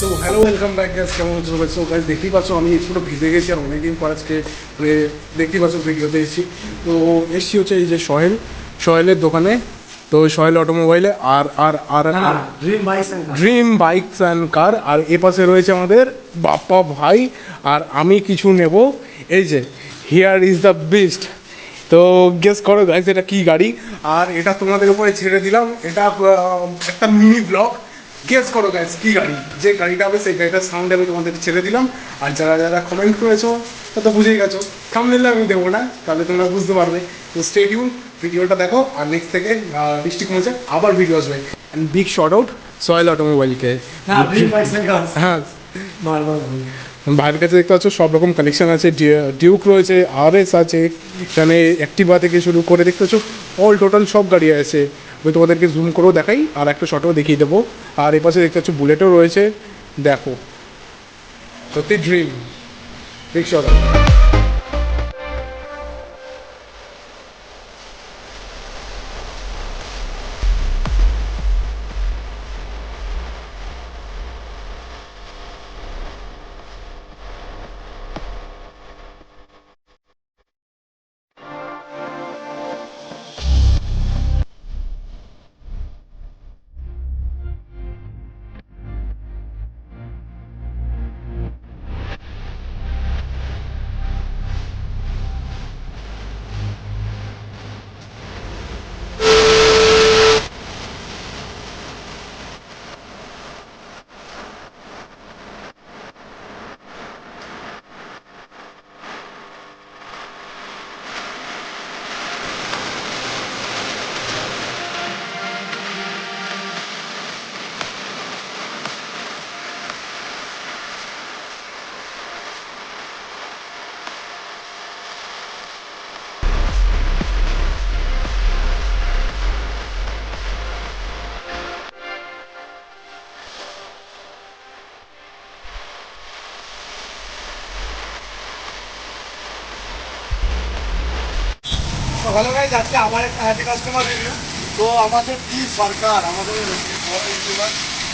So hello welcome back guys, কেমন আছো সবাই? সো গাইস দেখতেই পাচ্ছ আমি পুরো ভিজে গেছি আর অনেকদিন পর আজকে দেখতেই পাচ্ছ ভিডিওতে এসেছি। তো এসছি হচ্ছে এই যে সোহেলের দোকানে। তো সোহেল অটোমোবাইলে আর আর আর ড্রিম বাইকস অ্যান্ড কার। আর এ পাশে রয়েছে আমাদের বাপ্পা ভাই আর আমি কিছু নেব। এই যে হিয়ার ইজ দ্য বেস্ট। তো গেস করো গাইস এটা কি গাড়ি, আর এটা তোমাদের উপরে ছেড়ে দিলাম। এটা একটা মিনি ব্লগ। গেস করো গাইস কি গাড়ি, যে গাড়িটা হবে সেই গাড়িটার সাউন্ড আমি তোমাদের ছেড়ে দিলাম। আর যারা যারা কমেন্ট করেছো তা তো বুঝেই গেছো, থাম্বনেইলে আমি দেবো না, তাহলে তোমরা বুঝতে পারবে। তো স্টে টিউন, ভিডিওটা দেখো। আর নেক্সট থেকে বৃষ্টি কমেছে আবার ভিডিও আসবে। And big shout out Sohel অটোমোবাইলকে। হ্যাঁ, ভাইয়ের কাছে দেখতে পাচ্ছ সব রকম কালেকশন আছে। ডিউক রয়েছে, RS আছে, এখানে অ্যাক্টিভা থেকে শুরু করে দেখতে পাচ্ছ অল টোটাল সব গাড়ি আছে। আমি তোমাদেরকে জুম করেও দেখাই আর একটা শর্টও দেখিয়ে দেবো। আর এ পাশে দেখতে পাচ্ছ বুলেটও রয়েছে, দেখো সত্যি ড্রিম বিগ শট। ভালো গাইজ, আজকে আমার একটা হ্যাপি কাস্টমার রিভিউ। তো আমাদের কি সরকার, আমাদের ইউটিউবার,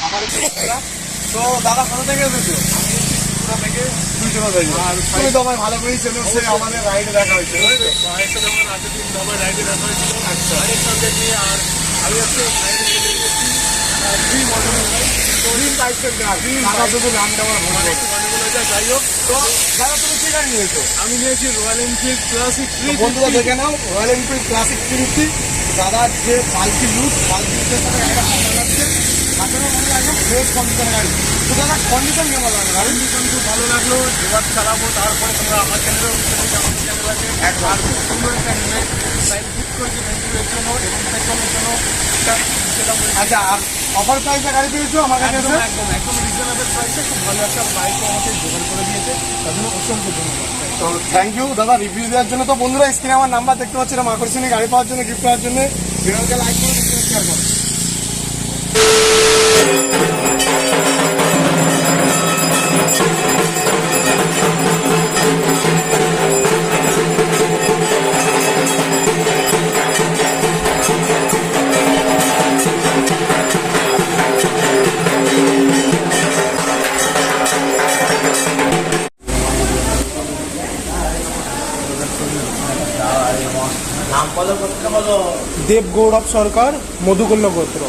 আমার তো দাদা কোথা থেকে এসেছো? আমি থেকে আর তুমি তো আমার ভালো করেই চলে এসছে, আমাদের রাইডে দেখা হয়েছে। রাইডে দেখা হয়েছিল। আচ্ছা, আর আমি হচ্ছে নামটা আমার ভালো লাগে। যাই হোক, তো দাদা তুমি কি গাড়ি নিয়েছো? আমি নিয়েছি রয়্যাল এনফিল্ড ক্লাসিক। বন্ধুরা দেখে নাও, রয়্যাল এনফিল্ড ক্লাসিক 350। দাদার যে বালকি লুক, বালকির সাথে গাড়িটা ভালো লাগছে, তাছাড়া মনে একদম ফ্রেশ কন্ডিশনের গাড়ি। তো দাদা কন্ডিশন কেমন লাগলো? গাড়ির কন্ডিশন খুব ভালো লাগলো। এবার চালাবো, তারপরে তোমরা আমার চ্যানেলেও আমার চ্যানেল আছে একবার খুব সুন্দর একটা হেলমেট লাইট ফিট করেছি ভেন্টিলের জন্য এবং পেট্রোলের জন্য। আচ্ছা, আর অফার প্রাইসে গাড়ি পেয়েছো আমার কাছে? একদম একদম রিজনেবল প্রাইসে খুব ভালো একটা বাইকও আমাকে জোগাড় করে দিয়েছে, তার জন্য অসংখ্য ধন্যবাদ। তো থ্যাংক ইউ দাদা রিভিউ দেওয়ার জন্য। তো বন্ধুরা স্ক্রিনে আমার নাম্বার দেখতে পাচ্ছিলাম, আকর্ষণীয় গাড়ি পাওয়ার জন্য, গিফট করার জন্য ভিডিওকে লাইক করে শেয়ার করো। দেব গৌরব সরকার, মধুকল্য গোত্র।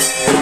না